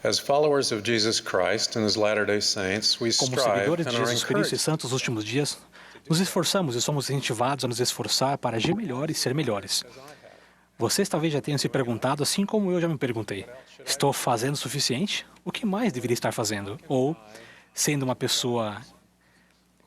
As followers of Jesus Christ and His Latter-day Saints, we Como strive seguidores and de are Jesus Cristo e encouraged santos dos últimos dias, nos esforçamos e somos incentivados a nos esforçar para agir melhor e ser melhores. Vocês talvez já tenham se perguntado, assim como eu já me perguntei, estou fazendo o suficiente? O que mais deveria estar fazendo? Ou, sendo uma pessoa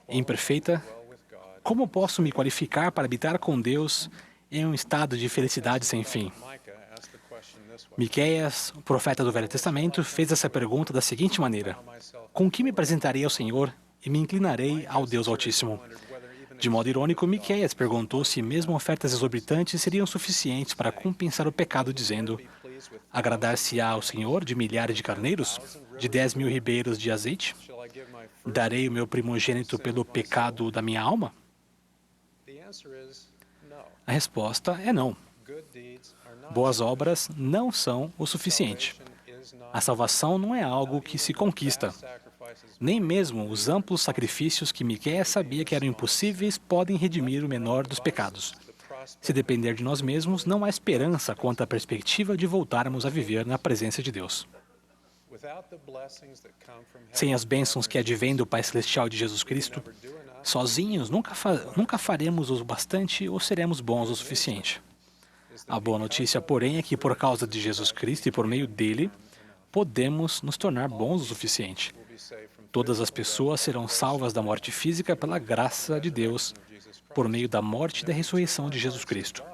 imperfeita, como posso me qualificar para habitar com Deus em um estado de felicidade sem fim? Miqueias, o profeta do Velho Testamento, fez essa pergunta da seguinte maneira: com que me apresentarei ao Senhor e me inclinarei ao Deus Altíssimo? De modo irônico, Miqueias perguntou se mesmo ofertas exorbitantes seriam suficientes para compensar o pecado, dizendo: agradar-se-á ao Senhor de milhares de carneiros, de 10.000 ribeiros de azeite? Darei o meu primogênito pelo pecado da minha alma? A resposta é não. Boas obras não são o suficiente. A salvação não é algo que se conquista. Nem mesmo os amplos sacrifícios que Miqueias sabia que eram impossíveis podem redimir o menor dos pecados. Se depender de nós mesmos, não há esperança quanto à perspectiva de voltarmos a viver na presença de Deus. Sem as bênçãos que advêm do Pai Celestial de Jesus Cristo, sozinhos nunca faremos o bastante ou seremos bons o suficiente. A boa notícia, porém, é que por causa de Jesus Cristo e por meio dele, podemos nos tornar bons o suficiente. Todas as pessoas serão salvas da morte física pela graça de Deus, por meio da morte e da ressurreição de Jesus Cristo.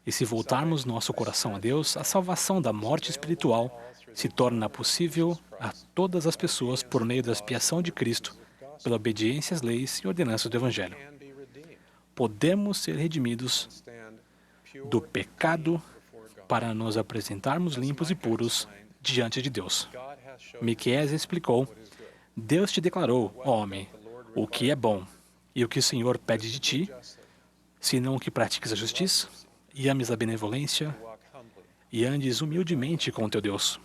E se voltarmos nosso coração a Deus, a salvação da morte espiritual se torna possível a todas as pessoas por meio da expiação de Cristo, pela obediência às leis e ordenanças do Evangelho. Podemos ser redimidos do pecado para nos apresentarmos limpos e puros diante de Deus. Miqueias explicou: Deus te declarou, ó homem, o que é bom e o que o Senhor pede de ti, senão que pratiques a justiça e ames a benevolência e andes humildemente com o teu Deus.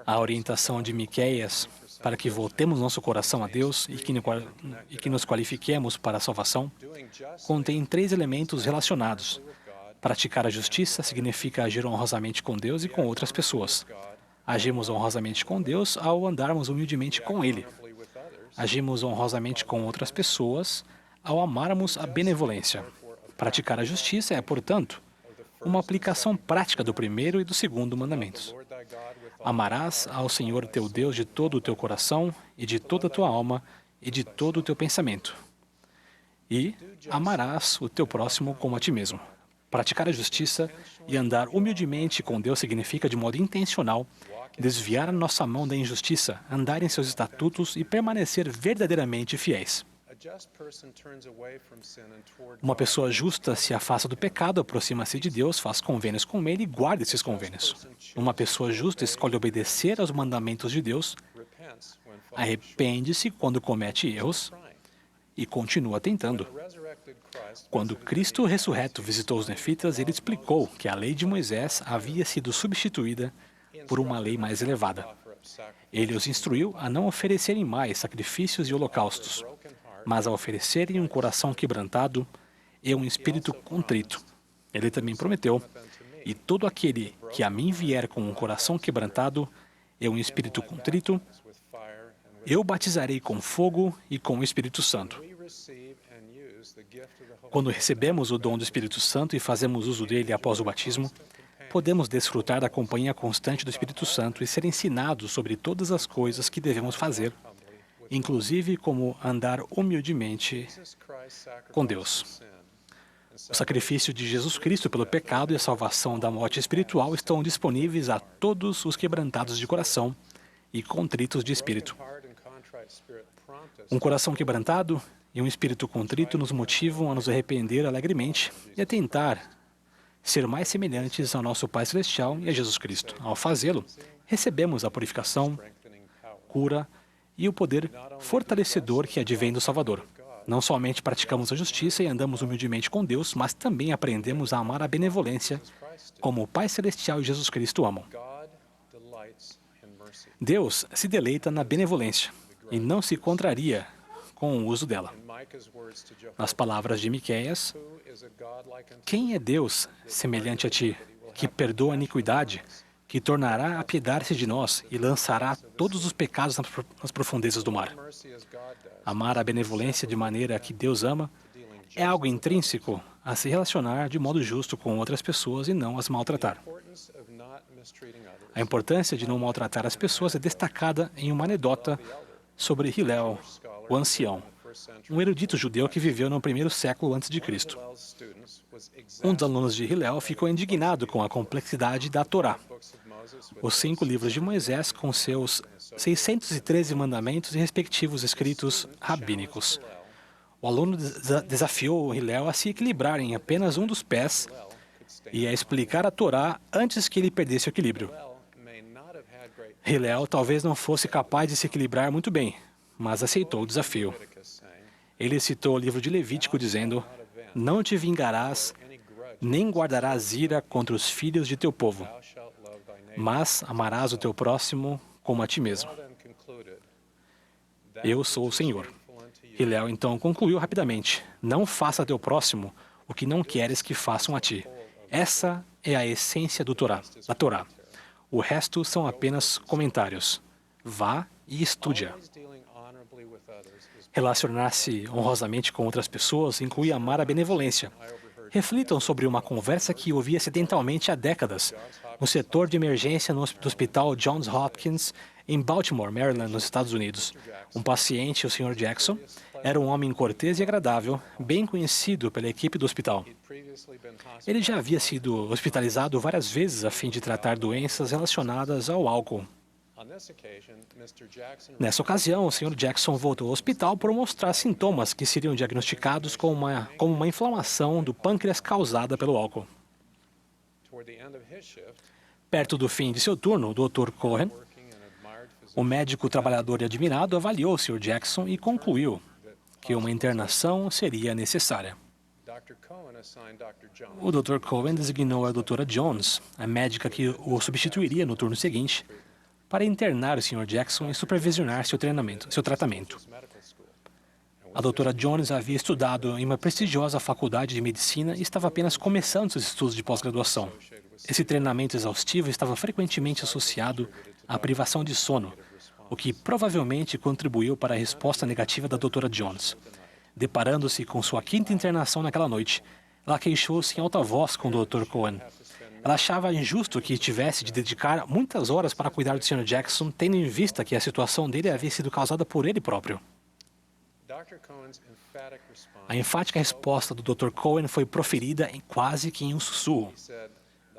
A orientação de Miqueias para que voltemos nosso coração a Deus e que nos qualifiquemos para a salvação contém 3 elementos relacionados. Praticar a justiça significa agir honrosamente com Deus e com outras pessoas. Agimos honrosamente com Deus ao andarmos humildemente com Ele. Agimos honrosamente com outras pessoas ao amarmos a benevolência. Praticar a justiça é, portanto, uma aplicação prática do primeiro e do segundo mandamentos. Amarás ao Senhor teu Deus de todo o teu coração e de toda a tua alma e de todo o teu pensamento. E amarás o teu próximo como a ti mesmo. Praticar a justiça e andar humildemente com Deus significa, de modo intencional, desviar a nossa mão da injustiça, andar em seus estatutos e permanecer verdadeiramente fiéis. Uma pessoa justa se afasta do pecado, aproxima-se de Deus, faz convênios com Ele e guarda esses convênios. Uma pessoa justa escolhe obedecer aos mandamentos de Deus, arrepende-se quando comete erros e continua tentando. Quando Cristo ressurreto visitou os nefitas, ele explicou que a lei de Moisés havia sido substituída por uma lei mais elevada. Ele os instruiu a não oferecerem mais sacrifícios e holocaustos, mas a oferecerem um coração quebrantado e um espírito contrito. Ele também prometeu: e todo aquele que a mim vier com um coração quebrantado e um espírito contrito, eu batizarei com fogo e com o Espírito Santo. Quando recebemos o dom do Espírito Santo e fazemos uso dele após o batismo, podemos desfrutar da companhia constante do Espírito Santo e ser ensinados sobre todas as coisas que devemos fazer, inclusive como andar humildemente com Deus. O sacrifício de Jesus Cristo pelo pecado e a salvação da morte espiritual estão disponíveis a todos os quebrantados de coração e contritos de espírito. Um coração quebrantado e um espírito contrito nos motivam a nos arrepender alegremente e a tentar ser mais semelhantes ao nosso Pai Celestial e a Jesus Cristo. Ao fazê-lo, recebemos a purificação, cura e o poder fortalecedor que advém do Salvador. Não somente praticamos a justiça e andamos humildemente com Deus, mas também aprendemos a amar a benevolência, como o Pai Celestial e Jesus Cristo amam. Deus se deleita na benevolência e não se contraria com o uso dela. Nas palavras de Miqueias, quem é Deus semelhante a ti, que perdoa a iniquidade, que tornará a apiedar-se de nós e lançará todos os pecados nas profundezas do mar. Amar a benevolência de maneira que Deus ama é algo intrínseco a se relacionar de modo justo com outras pessoas e não as maltratar. A importância de não maltratar as pessoas é destacada em uma anedota sobre Hillel, o ancião, um erudito judeu que viveu no primeiro século antes de Cristo. Um dos alunos de Hillel ficou indignado com a complexidade da Torá, os 5 livros de Moisés com seus 613 mandamentos e respectivos escritos rabínicos. O aluno desafiou Hillel a se equilibrar em apenas um dos pés e a explicar a Torá antes que ele perdesse o equilíbrio. Hillel talvez não fosse capaz de se equilibrar muito bem, mas aceitou o desafio. Ele citou o livro de Levítico dizendo: "Não te vingarás, nem guardarás ira contra os filhos de teu povo, mas amarás o teu próximo como a ti mesmo. Eu sou o Senhor." Hillel então concluiu rapidamente: "Não faça a teu próximo o que não queres que façam a ti." Essa é a essência da Torá. O resto são apenas comentários. Vá e estude-a. Relacionar-se honrosamente com outras pessoas inclui amar a benevolência. Reflitam sobre uma conversa que ouvi acidentalmente há décadas, no setor de emergência do Hospital Johns Hopkins, em Baltimore, Maryland, nos Estados Unidos. Um paciente, o Sr. Jackson, era um homem cortês e agradável, bem conhecido pela equipe do hospital. Ele já havia sido hospitalizado várias vezes a fim de tratar doenças relacionadas ao álcool. Nessa ocasião, o Sr. Jackson voltou ao hospital por mostrar sintomas que seriam diagnosticados como uma inflamação do pâncreas causada pelo álcool. Perto do fim de seu turno, o Dr. Cohen, o médico trabalhador e admirado, avaliou o Sr. Jackson e concluiu que uma internação seria necessária. O Dr. Cohen designou a Dra. Jones, a médica que o substituiria no turno seguinte, para internar o Sr. Jackson e supervisionar seu tratamento. A Dra. Jones havia estudado em uma prestigiosa faculdade de medicina e estava apenas começando seus estudos de pós-graduação. Esse treinamento exaustivo estava frequentemente associado à privação de sono, o que provavelmente contribuiu para a resposta negativa da Dra. Jones. Deparando-se com sua 5ª internação naquela noite, ela queixou-se em alta voz com o Dr. Cohen. Ela achava injusto que tivesse de dedicar muitas horas para cuidar do Sr. Jackson, tendo em vista que a situação dele havia sido causada por ele próprio. A enfática resposta do Dr. Cohen foi proferida quase que em um sussurro.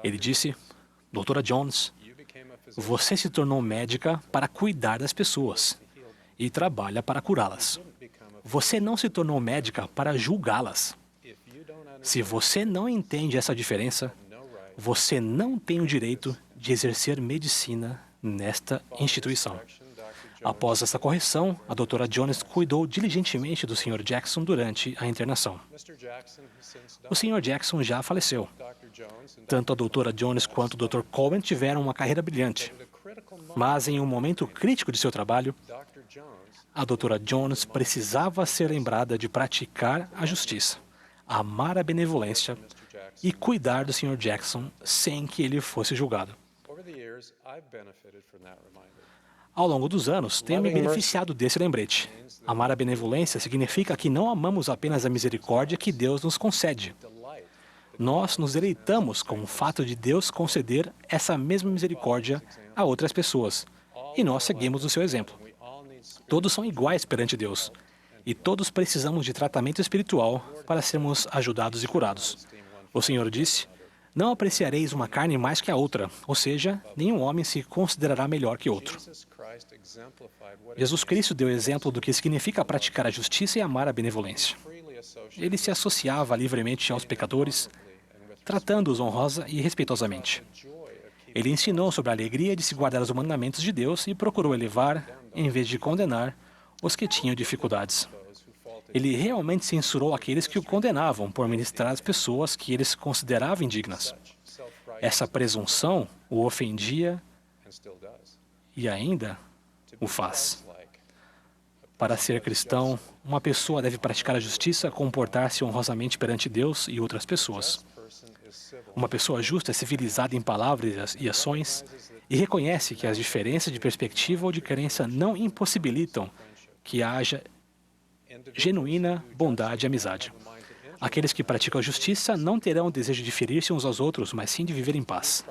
Ele disse: "Dra. Jones, você se tornou médica para cuidar das pessoas e trabalha para curá-las. Você não se tornou médica para julgá-las. Se você não entende essa diferença, você não tem o direito de exercer medicina nesta instituição." Após essa correção, a Dra. Jones cuidou diligentemente do Sr. Jackson durante a internação. O Sr. Jackson já faleceu. Tanto a Dra. Jones quanto o Dr. Cohen tiveram uma carreira brilhante. Mas em um momento crítico de seu trabalho, a Dra. Jones precisava ser lembrada de praticar a justiça, amar a benevolência e cuidar do Sr. Jackson sem que ele fosse julgado. Ao longo dos anos, tenho me beneficiado desse lembrete. Amar a benevolência significa que não amamos apenas a misericórdia que Deus nos concede. Nós nos deleitamos com o fato de Deus conceder essa mesma misericórdia a outras pessoas, e nós seguimos o seu exemplo. Todos são iguais perante Deus, e todos precisamos de tratamento espiritual para sermos ajudados e curados. O Senhor disse: "Não apreciareis uma carne mais que a outra", ou seja, nenhum homem se considerará melhor que outro. Jesus Cristo deu exemplo do que significa praticar a justiça e amar a benevolência. Ele se associava livremente aos pecadores, tratando-os honrosa e respeitosamente. Ele ensinou sobre a alegria de se guardar os mandamentos de Deus e procurou elevar, em vez de condenar, os que tinham dificuldades. Ele realmente censurou aqueles que o condenavam por ministrar às pessoas que eles consideravam indignas. Essa presunção o ofendia e ainda o faz. Para ser cristão, uma pessoa deve praticar a justiça, comportar-se honrosamente perante Deus e outras pessoas. Uma pessoa justa é civilizada em palavras e ações e reconhece que as diferenças de perspectiva ou de crença não impossibilitam que haja genuína bondade e amizade. Aqueles que praticam a justiça não terão o desejo de ferir-se uns aos outros, mas sim de viver em paz.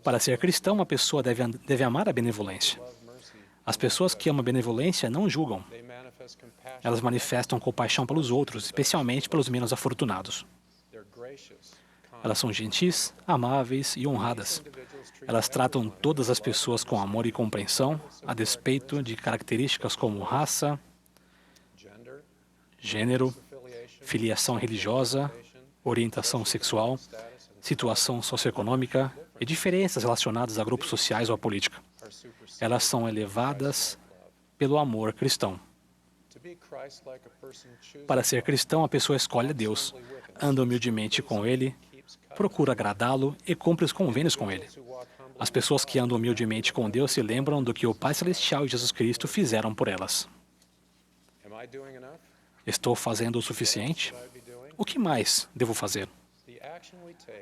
Para ser cristão, uma pessoa deve amar a benevolência. As pessoas que amam a benevolência não julgam. Elas manifestam compaixão pelos outros, especialmente pelos menos afortunados. Elas são gentis, amáveis e honradas. Elas tratam todas as pessoas com amor e compreensão, a despeito de características como raça, gênero, filiação religiosa, orientação sexual, situação socioeconômica e diferenças relacionadas a grupos sociais ou à política. Elas são elevadas pelo amor cristão. Para ser cristão, a pessoa escolhe a Deus, anda humildemente com Ele, procura agradá-lo e cumpre os convênios com Ele. As pessoas que andam humildemente com Deus se lembram do que o Pai Celestial e Jesus Cristo fizeram por elas. Estou fazendo o suficiente? O que mais devo fazer?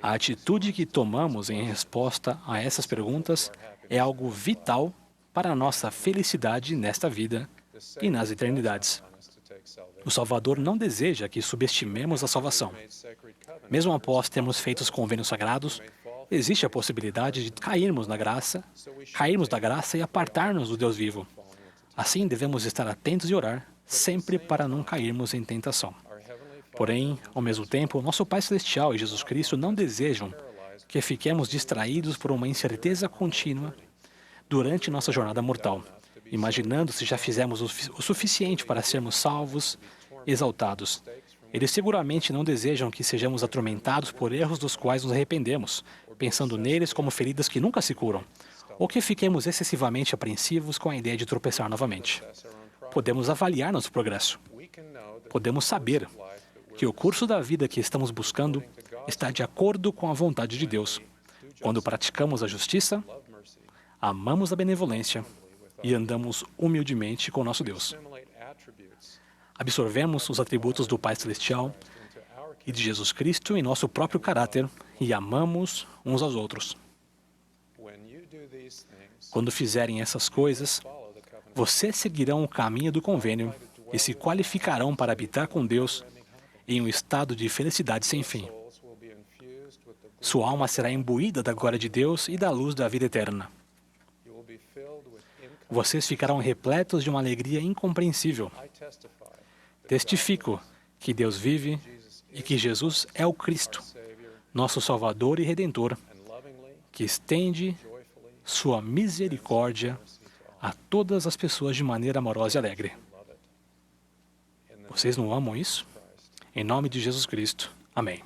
A atitude que tomamos em resposta a essas perguntas é algo vital para a nossa felicidade nesta vida e nas eternidades. O Salvador não deseja que subestimemos a salvação. Mesmo após termos feito os convênios sagrados, existe a possibilidade de cairmos da graça e apartar-nos do Deus vivo. Assim, devemos estar atentos e orar, sempre para não cairmos em tentação. Porém, ao mesmo tempo, nosso Pai Celestial e Jesus Cristo não desejam que fiquemos distraídos por uma incerteza contínua durante nossa jornada mortal, imaginando se já fizemos o suficiente para sermos salvos e exaltados. Eles seguramente não desejam que sejamos atormentados por erros dos quais nos arrependemos, pensando neles como feridas que nunca se curam, ou que fiquemos excessivamente apreensivos com a ideia de tropeçar novamente. Podemos avaliar nosso progresso. Podemos saber que o curso da vida que estamos buscando está de acordo com a vontade de Deus. Quando praticamos a justiça, amamos a benevolência e andamos humildemente com nosso Deus. Absorvemos os atributos do Pai Celestial e de Jesus Cristo em nosso próprio caráter e amamos uns aos outros. Quando fizerem essas coisas, vocês seguirão o caminho do convênio e se qualificarão para habitar com Deus em um estado de felicidade sem fim. Sua alma será imbuída da glória de Deus e da luz da vida eterna. Vocês ficarão repletos de uma alegria incompreensível. Testifico que Deus vive e que Jesus é o Cristo, nosso Salvador e Redentor, que estende sua misericórdia a todas as pessoas de maneira amorosa e alegre. Vocês não amam isso? Em nome de Jesus Cristo. Amém.